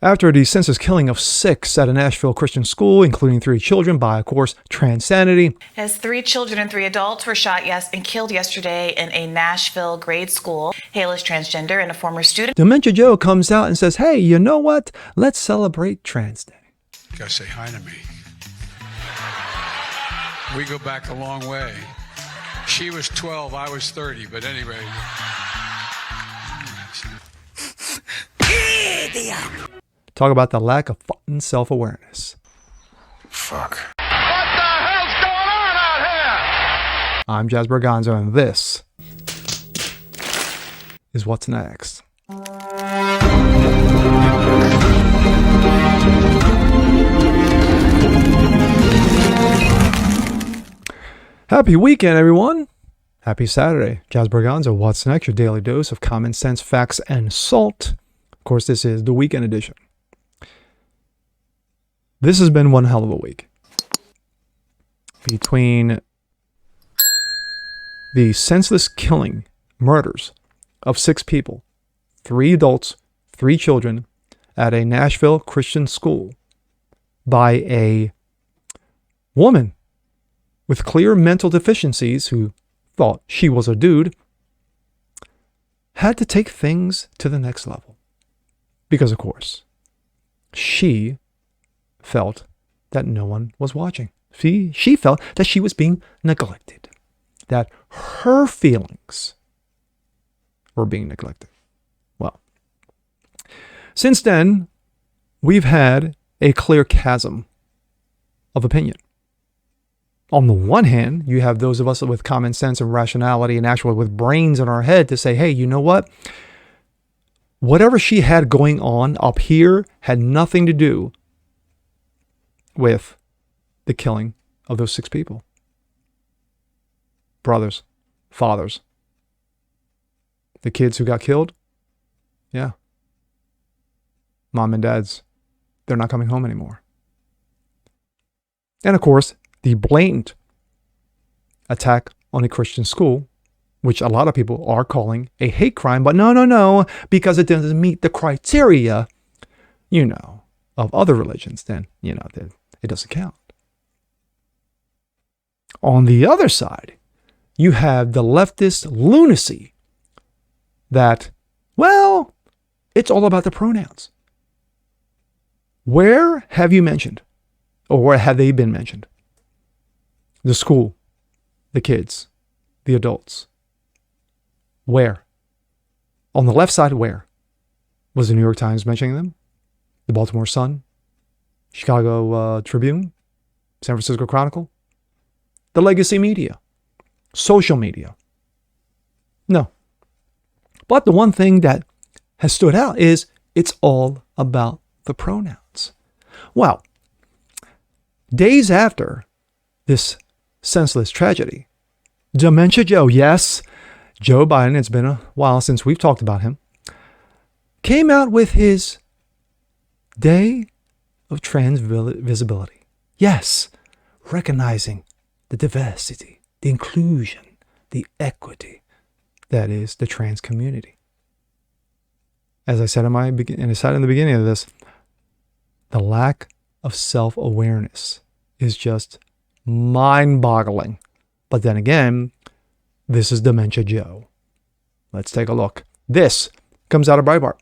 After the senseless killing of 6 at a Nashville Christian school, including 3 children by, of course, Transanity. As 3 children and 3 adults were shot and killed yesterday in a Nashville grade school. Hale is transgender and a former student. Dementia Joe comes out and says, hey, you know what? Let's celebrate Trans Day. You gotta say hi to me. We go back a long way. She was 12, I was 30, but anyway. Talk about the lack of fucking self-awareness. Fuck. What the hell's going on out here? I'm Jazz Berganzo, and this is What's Next. Happy weekend, everyone. Happy Saturday. Jazz Berganzo, What's Next? Your daily dose of common sense, facts, and salt. Of course, this is the weekend edition. This has been one hell of a week. Between the senseless killing, murders of 6 people, 3 adults, 3 children, at a Nashville Christian school by a woman with clear mental deficiencies who thought she was a dude, had to take things to the next level. Because, of course, she felt that no one was watching. She felt that she was being neglected, that her feelings were being neglected. Well, since then, we've had a clear chasm of opinion. On the one hand, you have those of us with common sense and rationality and actually with brains in our head to say, hey, you know what? Whatever she had going on up here had nothing to do with the killing of those 6 people. Brothers, fathers. The kids who got killed, yeah. Mom and dads, they're not coming home anymore. And of course, the blatant attack on a Christian school, which a lot of people are calling a hate crime, but no, because it doesn't meet the criteria, of other religions, then, it doesn't count. On the other side, you have the leftist lunacy that, well, it's all about the pronouns. Where have you mentioned, or where have they been mentioned? The school, the kids, the adults. Where? On the left side, where? Was the New York Times mentioning them? The Baltimore Sun? Chicago Tribune? San Francisco Chronicle? The legacy media? Social media? No. But the one thing that has stood out is it's all about the pronouns. Well, days after this senseless tragedy, Dementia Joe, yes, Joe Biden, it's been a while since we've talked about him, came out with his Day of Trans Visibility. Yes, recognizing the diversity, the inclusion, the equity that is the trans community. As I said in the beginning of this, the lack of self-awareness is just mind-boggling. But then again, this is Dementia Joe. Let's take a look. This comes out of Breitbart.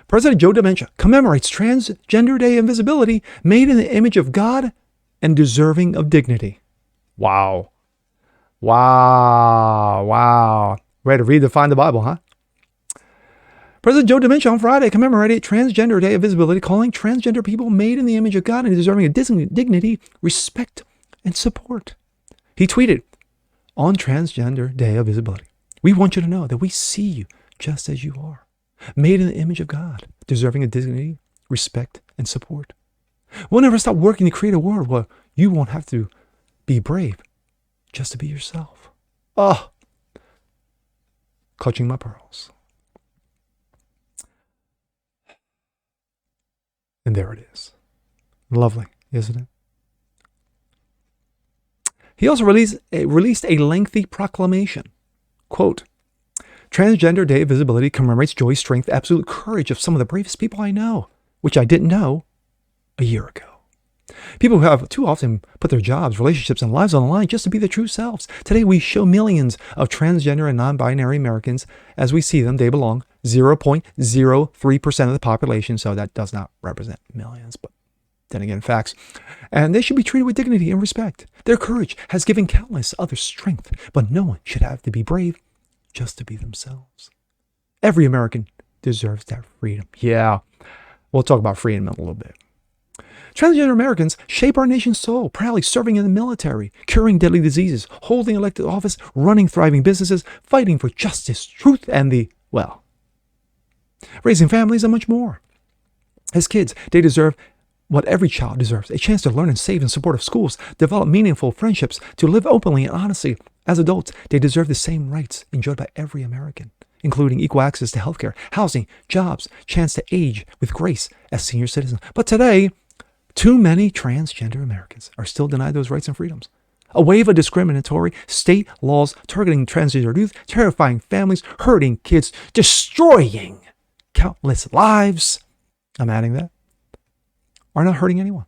President Joe Dementia commemorates Transgender Day of Visibility, made in the image of God and deserving of dignity. Wow. Ready to redefine the Bible, huh? President Joe Dementia on Friday commemorated Transgender Day of Visibility, calling transgender people made in the image of God and deserving of dignity, respect, and support. He tweeted, on Transgender Day of Visibility, we want you to know that we see you just as you are, made in the image of God, deserving of dignity, respect, and support. We'll never stop working to create a world where you won't have to be brave just to be yourself. Oh, clutching my pearls. And there it is. Lovely, isn't it? He also released a lengthy proclamation. Quote, Transgender Day of Visibility commemorates joy, strength, absolute courage of some of the bravest people I know. which I didn't know a year ago. People who have too often put their jobs, relationships, and lives on the line just to be their true selves. Today, we show millions of transgender and non-binary Americans as we see them. They belong 0.03% of the population, so that does not represent millions, but then again, facts. And they should be treated with dignity and respect. Their courage has given countless others strength, but no one should have to be brave just to be themselves. Every American deserves that freedom. Yeah, we'll talk about freedom in a little bit. Transgender Americans shape our nation's soul, proudly serving in the military, curing deadly diseases, holding elected office, running thriving businesses, fighting for justice, truth, and raising families and much more. As kids, they deserve what every child deserves, a chance to learn and save in support of schools, develop meaningful friendships, to live openly and honestly. As adults, they deserve the same rights enjoyed by every American, including equal access to healthcare, housing, jobs, chance to age with grace as senior citizens. But today, too many transgender Americans are still denied those rights and freedoms. A wave of discriminatory state laws targeting transgender youth, terrifying families, hurting kids, destroying countless lives, I'm adding that, are not hurting anyone.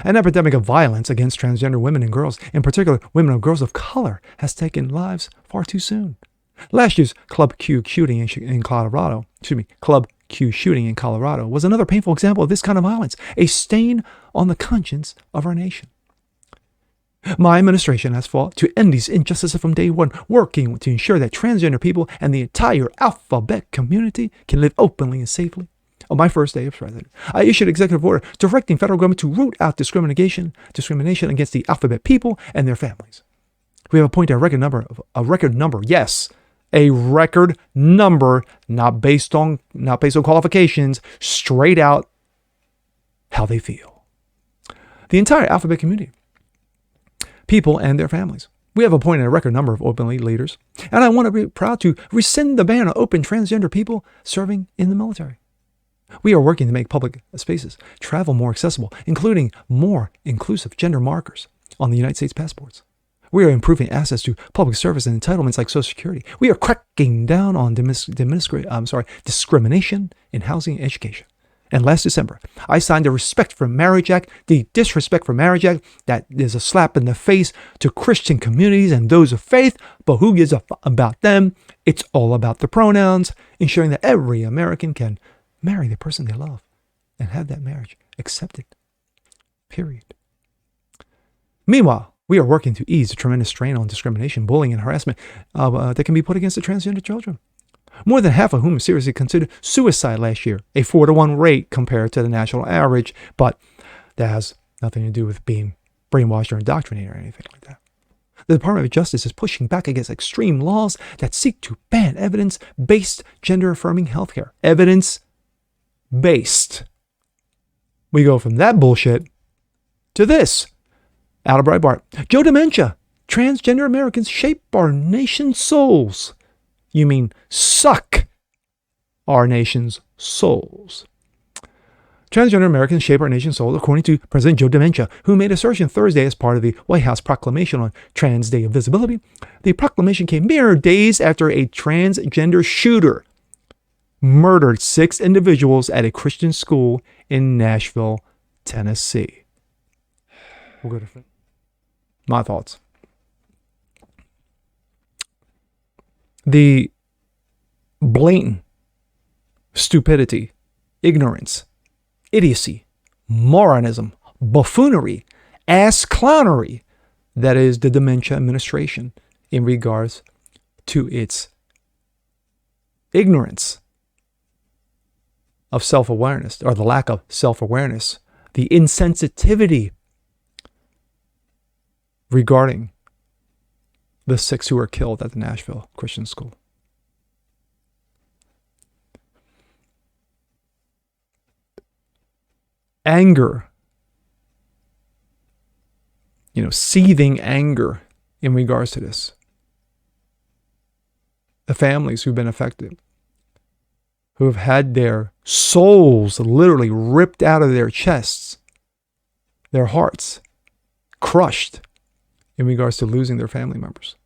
An epidemic of violence against transgender women and girls, in particular women and girls of color, has taken lives far too soon. Last year's Club Q shooting in Colorado was another painful example of this kind of violence, a stain on the conscience of our nation. My administration has fought to end these injustices from day one, working to ensure that transgender people and the entire alphabet community can live openly and safely. On my first day as president, I issued an executive order directing federal government to root out discrimination against the alphabet people and their families. We have appointed a record number, not based on qualifications, straight out how they feel. The entire alphabet community, people and their families. We have appointed a record number of openly leaders, and I want to be proud to rescind the ban on open transgender people serving in the military. We are working to make public spaces travel more accessible, including more inclusive gender markers on the United States passports. We are improving access to public service and entitlements like Social Security. We are cracking down on discrimination in housing and education. And last December, I signed the Respect for Marriage Act, the Disrespect for Marriage Act, that is a slap in the face to Christian communities and those of faith, but who gives a fuck about them? It's all about the pronouns, ensuring that every American can marry the person they love and have that marriage accepted. Period. Meanwhile, we are working to ease the tremendous strain on discrimination, bullying, and harassment that can be put against the transgender children. More than half of whom seriously considered suicide last year, a 4-to-1 rate compared to the national average, but that has nothing to do with being brainwashed or indoctrinated or anything like that. The Department of Justice is pushing back against extreme laws that seek to ban evidence-based gender-affirming healthcare. Evidence-based. We go from that bullshit to this. Out of Breitbart. Joe Dementia. Transgender Americans shape our nation's souls. You mean suck our nation's souls. Transgender Americans shape our nation's soul, according to President Joe Dementia, who made assertion Thursday as part of the White House proclamation on Trans Day of Visibility. The proclamation came mere days after a transgender shooter murdered 6 individuals at a Christian school in Nashville, Tennessee. We'll go to my thoughts. The blatant stupidity, ignorance, idiocy, moronism, buffoonery, ass clownery that is the Dementia administration in regards to its ignorance of self-awareness, or the lack of self-awareness, the insensitivity regarding the 6 who were killed at the Nashville Christian school. Anger, seething anger in regards to this. The families who've been affected, who have had their souls literally ripped out of their chests, their hearts crushed in regards to losing their family members.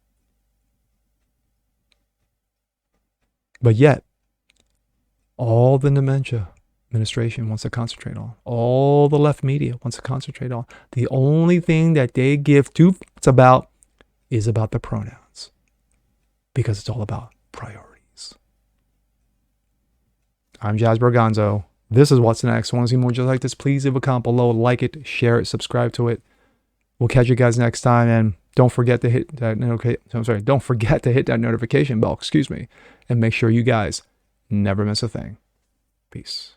But yet, all the dementia administration wants to concentrate on, all the left media wants to concentrate on. The only thing that they give two fucks about is about the pronouns, because it's all about priorities. I'm Jazz Berganzo. This is What's Next. Want to see more just like this? Please leave a comment below, like it, share it, subscribe to it. We'll catch you guys next time, and don't forget to hit that don't forget to hit that notification bell, and make sure you guys never miss a thing. Peace.